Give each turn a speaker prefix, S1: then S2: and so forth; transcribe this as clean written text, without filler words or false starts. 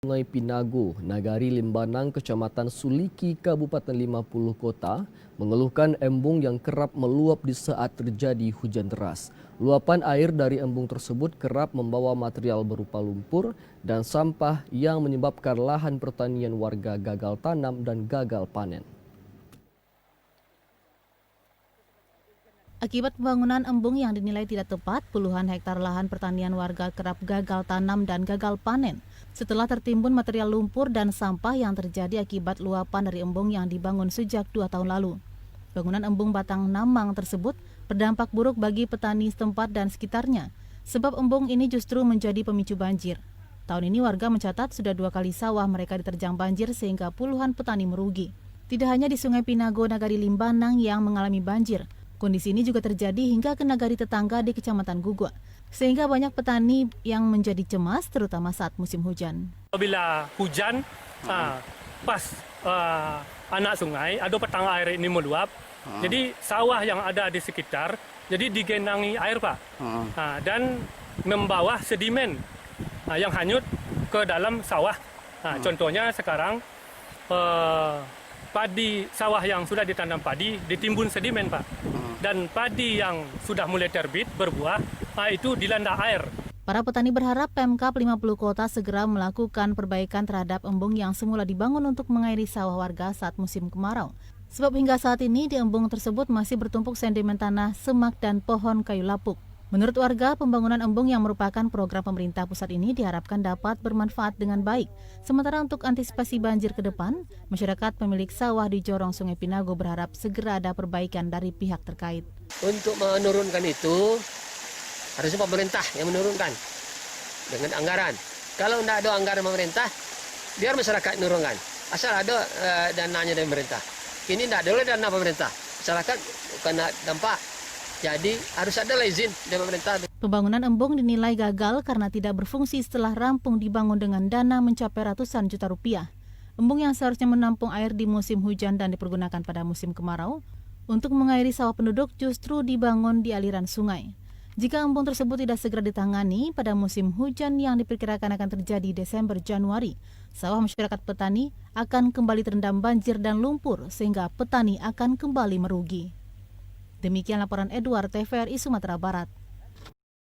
S1: Sungai Pinago, Nagari Limbanang, Kecamatan Suliki, Kabupaten 50 Kota, mengeluhkan embung yang kerap meluap di saat terjadi hujan deras. Luapan air dari embung tersebut kerap membawa material berupa lumpur dan sampah yang menyebabkan lahan pertanian warga gagal tanam dan gagal panen.
S2: Akibat pembangunan embung yang dinilai tidak tepat, puluhan hektar lahan pertanian warga kerap gagal tanam dan gagal panen setelah tertimbun material lumpur dan sampah yang terjadi akibat luapan dari embung yang dibangun sejak 2 tahun lalu. Bangunan embung Batang Namang tersebut berdampak buruk bagi petani setempat dan sekitarnya, sebab embung ini justru menjadi pemicu banjir. Tahun ini warga mencatat sudah 2 kali sawah mereka diterjang banjir sehingga puluhan petani merugi. Tidak hanya di Sungai Pinago, Nagari Limbanang yang mengalami banjir, kondisi ini juga terjadi hingga ke nagari tetangga di Kecamatan Gugua, sehingga banyak petani yang menjadi cemas terutama saat musim hujan.
S3: Bila hujan, pas anak sungai, ada petang air ini meluap, jadi sawah yang ada di sekitar, jadi digenangi air Pak, dan membawa sedimen yang hanyut ke dalam sawah. Contohnya sekarang padi sawah yang sudah ditanam padi ditimbun sedimen Pak. Dan padi yang sudah mulai terbit berbuah itu dilanda air.
S2: Para petani berharap Pemkab 50 Kota segera melakukan perbaikan terhadap embung yang semula dibangun untuk mengairi sawah warga saat musim kemarau. Sebab hingga saat ini di embung tersebut masih bertumpuk sedimen tanah, semak dan pohon kayu lapuk. Menurut warga, pembangunan embung yang merupakan program pemerintah pusat ini diharapkan dapat bermanfaat dengan baik. Sementara untuk antisipasi banjir ke depan, masyarakat pemilik sawah di Jorong Sungai Pinago berharap segera ada perbaikan dari pihak terkait.
S4: Untuk menurunkan itu, harusnya pemerintah yang menurunkan dengan anggaran. Kalau tidak ada anggaran pemerintah, biar masyarakat menurunkan. Asal ada dananya dari pemerintah. Ini tidak ada dana pemerintah. Masyarakat kena dampak. Jadi harus ada izin dari pemerintah.
S2: Pembangunan embung dinilai gagal karena tidak berfungsi setelah rampung dibangun dengan dana mencapai ratusan juta rupiah. Embung yang seharusnya menampung air di musim hujan dan dipergunakan pada musim kemarau untuk mengairi sawah penduduk justru dibangun di aliran sungai. Jika embung tersebut tidak segera ditangani pada musim hujan yang diperkirakan akan terjadi Desember-Januari, sawah masyarakat petani akan kembali terendam banjir dan lumpur sehingga petani akan kembali merugi. Demikian laporan Edward, TVRI Sumatera Barat.